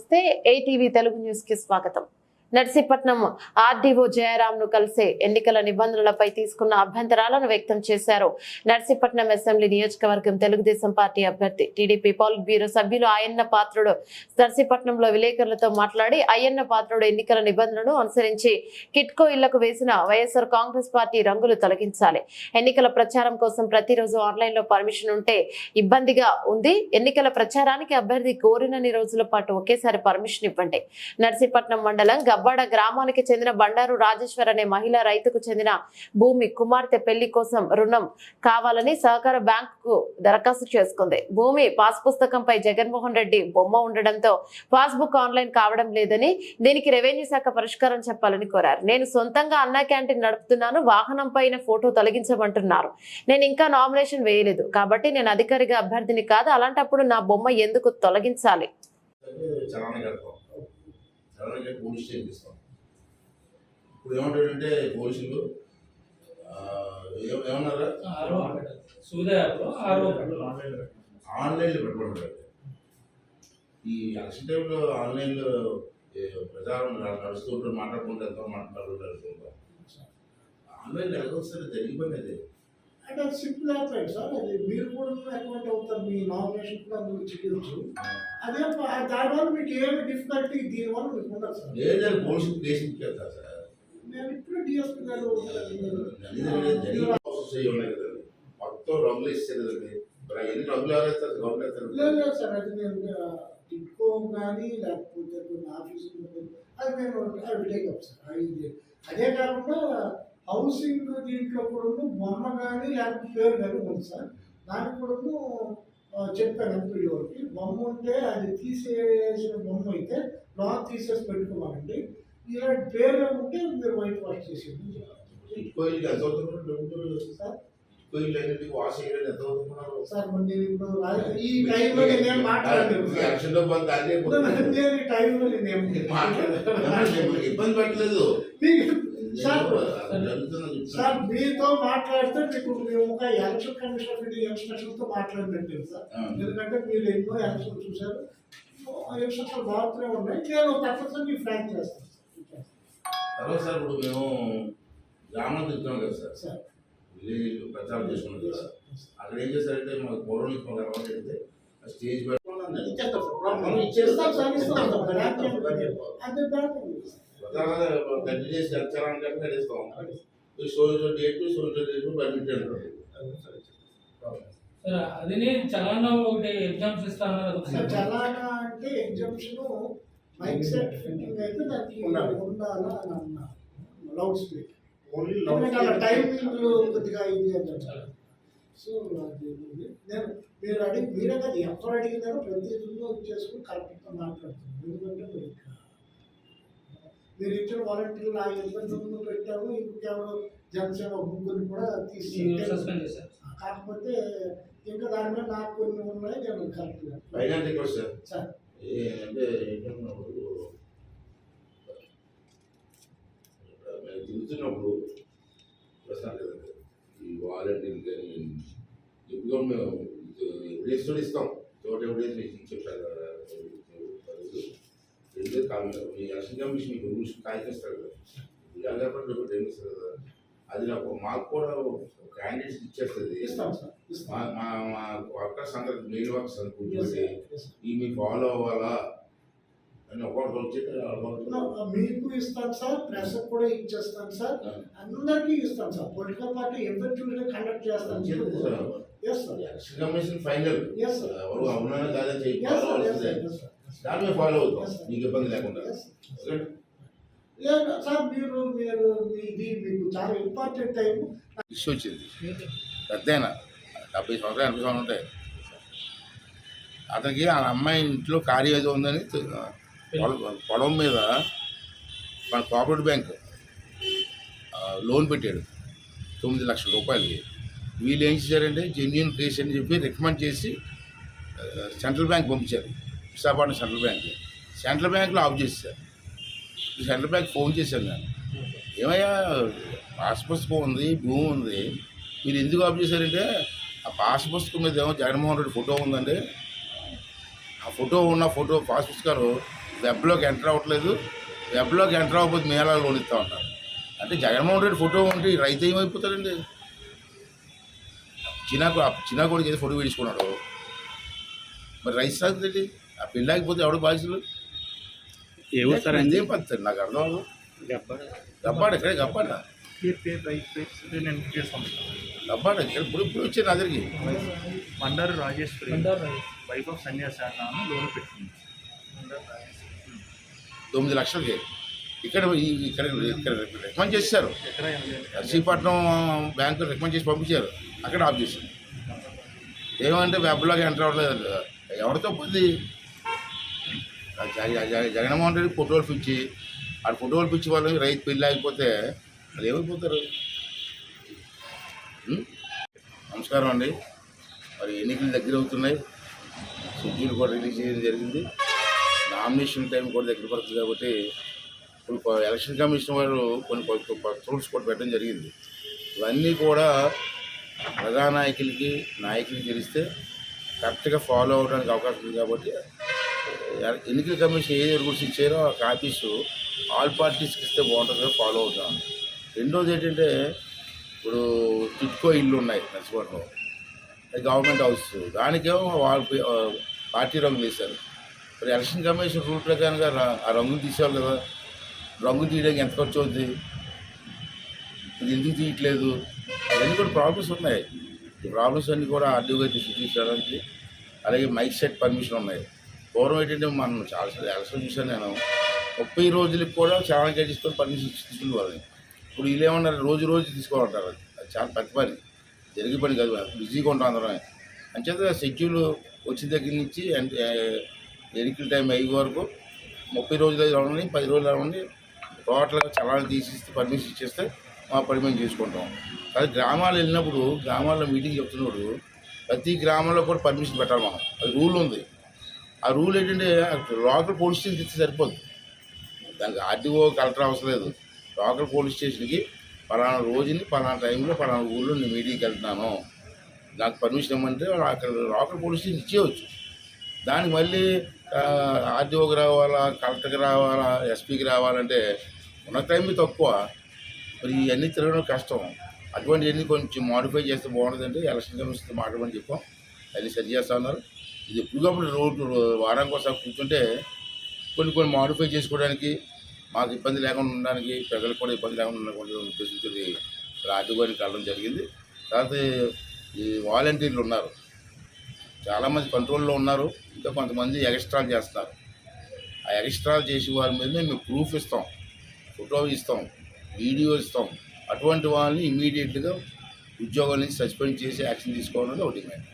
నమస్తే ATV Telugu news కి స్వాగతం. నర్సీపట్నం ఆర్డీఓ జయరాంను కలిసి ఎన్నికల నిబంధనలపై తీసుకున్న అభ్యంతరాలను వ్యక్తం చేశారు. నర్సీపట్నం అసెంబ్లీ నియోజకవర్గం తెలుగుదేశం పార్టీ అభ్యర్థి టీడీపీ పాలిట్ బ్యూరో సభ్యులు అయ్యన్న పాత్రుడు నర్సీపట్నంలో విలేకరులతో మాట్లాడి అయ్యన్న పాత్రుడు ఎన్నికల నిబంధనలను అనుసరించి కిట్కో ఇళ్లకు వేసిన వైఎస్ఆర్ కాంగ్రెస్ పార్టీ రంగులు తొలగించాలి. ఎన్నికల ప్రచారం కోసం ప్రతిరోజు ఆన్లైన్ లో పర్మిషన్ ఉంటే ఇబ్బందిగా ఉంది. ఎన్నికల ప్రచారానికి అభ్యర్థి కోరినన్ని రోజుల పాటు ఒకేసారి పర్మిషన్ ఇవ్వండి. నర్సీపట్నం మండలం గబ్బాడ గ్రామానికి చెందిన బండారు రాజేశ్వర్ అనే మహిళా రైతుకు చెందిన భూమి కుమార్తె పెళ్లి కోసం రుణం కావాలని సహకార బ్యాంకుకు దరఖాస్తు చేసుకుంది. భూమి పాస్ పుస్తకంపై జగన్మోహన్ రెడ్డి బొమ్మ ఉండడంతో పాస్బుక్ ఆన్లైన్ కావడం లేదని, దీనికి రెవెన్యూ శాఖ పరిష్కారం చెప్పాలని కోరారు. నేను సొంతంగా అన్నా క్యాంటీన్ నడుపుతున్నాను, వాహనం పైన ఫోటో తొలగించమంటున్నారు. నేను ఇంకా నామినేషన్ వేయలేదు కాబట్టి నేను అధికారిగా అభ్యర్థిని కాదు. అలాంటప్పుడు నా బొమ్మ ఎందుకు తొలగించాలి? పోలీస్ స్టేషన్ ఇస్తాం. ఇప్పుడు ఏమంటాడంటే పోలీసులు ఏమన్నారా ఆన్లైన్లో పెట్టుకుంటారు. ఈ ఎలక్షన్ టైంలో ఆన్లైన్లో ప్రచారం నడుస్తుంటారు, మాట్లాడుకుంటారు ఆన్లైన్ ఎలాగొస్తారు జరిగిపోయింది. అది అంటే అది సింపుల్ అయిపోయింది సార్. అది మీరు కూడా అకౌంట్ అవుతారు, మీ నామినేషన్ కూడా అందులో చేయవచ్చు. అదే దానివల్ల మీకు ఏమి డిఫికల్టీ దీనివల్ల మీకు ఉండదు సార్. లేదు పోలీసు దేశం వెళ్తారు సార్. నేను ఇప్పుడు డిఎస్పీ గారు ఉన్నాయి కదండి, మొత్తం రంగులు ఇస్తారు కదండి. ఎన్ని రంగులు ఎవరేస్తారు గవర్నమెంట్? లేదు సార్, అది నేను టిట్కో కానీ లేకపోతే కొన్ని ఆఫీసులు అది నేను అవి టేకప్ సార్. అదే కాకుండా హౌసింగ్ దీంట్లో కూడా బొమ్మ కానీ లేకపోతే పేరు కానీ ఉంది సార్. దానికి కూడా చెప్పాను ఎంపీడీ వాళ్ళకి, బొమ్మ ఉంటే అది తీసేసిన బొమ్మ అయితే లాక్ తీసేసి పెట్టుకోవాలండి. ఇలాంటి పేరు ఉంటే మీరు వైట్ వాష్ చేసేది సార్. మరి నేను ఇప్పుడు ఈ టైంలో నేనేం మాట్లాడలేదు ఇబ్బంది పెట్టలేదు సార్. మీతో మాట్లాడితే మీకు మేము ఒక ఎలక్షన్ కమిషన్ ఆఫ్ ఇండియా ఇన్స్ట్రక్షన్తో మాట్లాడినట్టు సార్. ఎందుకంటే మీరు ఎన్నో ఎలక్షన్ చూశారు, ఎలక్షన్లు మాత్రమే ఉన్నాయి. నేను తప్పనిసరి మీ ఫ్రాంక్ చేస్తాను తర్వాత సార్. ఇప్పుడు మేము గ్రామం తిరుగుతున్నాం కదా సార్, సార్ విలేజ్ ప్రచారం చేసుకున్నాం కదా. అక్కడ ఏం చేస్తారంటే మాకు పౌరాణిక అలవాటు అయితే స్టేజ్ గడ్డి చేసి వచ్చారంటే నడుస్తాం. సోషల్ డేట్ బడ్మింటన్ అది చలానా ఒకటి ఎగ్జామ్స్ ఇస్తాను. చలానా అంటే ఎగ్జామ్షన్ మైక్ సెట్ ఫిట్టింగ్ అయితే దానికి ఉండాలా అని అన్నారు. లౌడ్ స్పీకర్ టైమింగ్ కొద్దిగా ఇది అంటారు. సో అది నేను మీరు మీరే కదా ఎవరు అడిగినారో ప్రతి ఇదిలో చేసుకుని కరెక్ట్గా మాట్లాడుతున్నాను. ఎందుకంటే మీరు ఇచ్చిన వాలంటీర్లు ఆ ఇబ్బందులు పెట్టాము. ఇంకెవరు జనసేన ముగ్గురిని కూడా తీసుకెళ్ళారు. కాకపోతే ఇంకా దాని మీద నాకు కొన్ని ఉన్నాయి. నేను కరెక్ట్గా సార్ అంటే మేము తిరుగుతున్నప్పుడు ప్రశ్న కదండి, ఈ వాలంటీర్లు కానీ ఎప్పుడో మేము ఎవిడెన్స్ కూడా ఇస్తాం. చోట ఎవిడెన్స్ ఇచ్చి చెప్పారు కదా. మీ ఎలక్షన్ కమిషన్ మీకు రూల్స్ కాయచేస్తారు కదా, జాగ్రత్త ఇస్తారు కదా. అది నాకు మాకు కూడా క్యాండిడేట్స్ ఇచ్చేస్తుంది. మా వర్కర్స్ అందరికి మెయిల్ వర్కర్స్ అనుకుంటుంది ఈ మీకు ఫాలో అవ్వాలా అని ఒకటి వచ్చి మీకు ఇస్తాను సార్, ప్రెస్ కూడా ఇచ్చేస్తాను సార్, అందరికీ ఇస్తాను సార్. పొలిటికల్ పార్టీ ఎవరు కండక్ట్ చేస్తాను. ఎలక్షన్ కమిషన్ ఫైనల్ ఎవరు అవునా కాదా దాన్ని ఫాలో అవుతాం, మీకు ఇబ్బంది లేకుండా. సార్ మీరు మీరు ఇది మీకు చాలా ఇంపార్టెంట్ టైం ఇష్యూ వచ్చింది. పెద్దయినా 70 సంవత్సరాలు 80 సంవత్సరాలు ఉంటాయి. అతనికి ఆ అమ్మాయి ఇంట్లో ఖాళీ ఏదో ఉందని పొలం మీద మన కోఆపరేటివ్ బ్యాంక్ లోన్ పెట్టాడు 9 లక్షల రూపాయలకి. వీళ్ళు ఏం చేశారంటే జెన్యూన్ కేసు అని చెప్పి రికమెండ్ చేసి సెంట్రల్ బ్యాంక్ పంపించారు. విశాఖపట్నం సెంట్రల్ బ్యాంక్లో ఆఫ్ చేశారు. సెంట్రల్ బ్యాంక్ ఫోన్ చేశాను నేను, ఏమయ్యా పాస్ పుస్తకం ఉంది, భూమి ఉంది, మీరు ఎందుకు ఆఫ్ చేశారంటే ఆ పాస్ పుస్తకం మీద ఏమో జగన్మోహన్ రెడ్డి ఫోటో ఉందండి. ఆ ఫోటో ఉన్న పాస్ పుస్తకాలు వెబ్లోకి ఎంటర్ అవ్వట్లేదు, వెబ్లోకి ఎంటర్ అవ్వకపోతే మేళా లోన్ ఇస్తా ఉంటారు. అంటే జగన్మోహన్ రెడ్డి ఫోటో ఉంటే ఈ రైతు ఏమైపోతాడండి? చిన్న కొడుకు ఏదో ఫోటో వేసుకున్నాడు, మరి రైతు సాగుతుంది. ఆ పెళ్ళి ఆగిపోతే ఎవడు బాధ్యులు? ఏం పడుతుంది నాకు అర్థం అవ్వదు. గబ్బాడు ఎక్కడే గబ్బాడ గబ్బాడు ఇక్కడ ఇప్పుడు వచ్చే నా దగ్గరికి మండారు రాజేశ్వరి వైఫ్ ఆఫ్ సన్యాసి అన్న లోన్ పెట్టింది 9 లక్షలకి. ఇక్కడ ఇక్కడ ఇక్కడ రికమెండ్ చేశారు, నర్సీపట్నం బ్యాంకు రికమెండ్ చేసి పంపించారు, అక్కడ ఆఫ్ చేశారు. ఏమంటే వెబ్లోకి ఎంటర్ అవ్వలేదు. ఎవరితో పోయింది? జగన్మోహన్ రెడ్డి ఫోటోలు పిచ్చి, ఆ ఫోటోలు పిచ్చి వాళ్ళకి రైతు పెళ్ళి ఆగిపోతే అది ఏమైపోతారు? నమస్కారం అండి. మరి ఎన్నికలు దగ్గర అవుతున్నాయి, షెడ్యూల్ కూడా రిలీజ్ చేయడం జరిగింది, నామినేషన్ టైం కూడా దగ్గర పడుతుంది. కాబట్టి ఇప్పుడు ఎలక్షన్ కమిషన్ వారు కొన్ని రూల్స్ కూడా పెట్టడం జరిగింది. ఇవన్నీ కూడా ప్రజానాయకులకి నాయకులకి తెలిస్తే కరెక్ట్గా ఫాలో అవడానికి అవకాశం ఉంది. కాబట్టి ఎన్నికల కమిషన్ ఏది రూల్స్ ఇచ్చారో ఆ కాపీస్ ఆల్ పార్టీస్కి ఇస్తే బాగుంటుందో ఫాలో అవుతాం. రెండోది ఏంటంటే, ఇప్పుడు టిట్కో ఇల్లు ఉన్నాయి నర్సిపట్నంలో, గవర్నమెంట్ హౌస్, దానికేమో వాళ్ళు పార్టీ రంగులు వేశారు. మరి ఎలక్షన్ కమిషన్ రూల్ ప్రకారంగా ఆ రంగులు తీసేవాళ్ళు కదా. రంగు తీయడానికి ఎంత ఖర్చు అవుతుంది, ఇది ఎందుకు తీయట్లేదు, అవన్నీ కూడా ప్రాబ్లమ్స్ ఉన్నాయి. ఈ ప్రాబ్లమ్స్ అన్నీ కూడా ఆర్డీఓగా తీసుకురావడానికి, అలాగే మైక్ సెట్ పర్మిషన్ ఉన్నాయి. పూర్వం ఏంటంటే మనం చాలా ఎలక్షన్ చూసాను నేను, 30 రోజులకి కూడా చాలా తీసుకొని పర్మిషన్ తీసుకునే వాళ్ళని. ఇప్పుడు వీళ్ళు ఏమన్నారు, రోజు తీసుకోవాలంటారు. అది చాలా పెద్ద పని, జరిగే పని కాదు, బిజీగా ఉంటాం అందరం. అంచేత షెడ్యూల్ వచ్చిన దగ్గర నుంచి ఎన్నికల టైం అయ్యే వరకు 30 రోజులు రావండి, 10 రోజులు రావండి, టోటల్గా చలాన్ని తీసిస్తే పర్మిషన్ ఇచ్చేస్తే మా పని మేము చేసుకుంటాం. అది గ్రామాలు వెళ్ళినప్పుడు, గ్రామాల్లో మీటింగ్ చెప్తున్నప్పుడు ప్రతి గ్రామంలో కూడా పర్మిషన్ పెట్టాలి మనం. అది రూల్ ఉంది. ఆ రూల్ ఏంటంటే, లోకల్ పోలీస్ స్టేషన్కి ఇస్తే సరిపోదు, దానికి ఆర్టీఓ కలెక్టర్ అవసరం లేదు. లోకల్ పోలీస్ స్టేషన్కి పలానా రోజుని పలానా టైంలో పలానా ఊళ్ళో నేను మీటింగ్కి వెళ్తున్నాను, నాకు పర్మిషన్ ఇవ్వమంటే అక్కడ లోకల్ పోలీస్ స్టేషన్ ఇచ్చేయవచ్చు. దానికి మళ్ళీ ఆర్టీఓకి రావాలా, కలెక్టర్కి రావాలా, ఎస్పీకి రావాలంటే ఉన్న టైం తక్కువ. మరి ఇవన్నీ తిరగడం కష్టం. అటువంటివన్నీ కొంచెం మోడిఫై చేస్తే బాగుంటుందంటే ఎలక్షన్ కమిషన్తో మాట్లాడమని చెప్పాం, అన్నీ సరి చేస్తూ ఉన్నారు. ఇది ఎప్పటికప్పుడు రోడ్డు వారానికి ఒకసారి కూర్చుంటే కొన్ని మోడిఫై చేసుకోవడానికి, మాకు ఇబ్బంది లేకుండా ఉండడానికి, ప్రజలకు కూడా ఇబ్బంది లేకుండా ఉండకుండా ఉద్దేశించి ఆర్టీఓని కలవడం జరిగింది. తర్వాత ఈ వాలంటీర్లు ఉన్నారు, చాలామంది కంట్రోల్లో ఉన్నారు, ఇంకా కొంతమంది ఎక్స్ట్రాలు చేస్తున్నారు. ఆ ఎక్స్ట్రాలు చేసే వారి మీద మేము ప్రూఫ్ ఇస్తాం, ఫోటో ఇస్తాం, వీడియో ఇస్తాం. అటువంటి వాళ్ళని ఇమీడియట్గా ఉద్యోగాల నుంచి సస్పెండ్ చేసి యాక్షన్ తీసుకోవాలని ఒకటి డిమాండ్.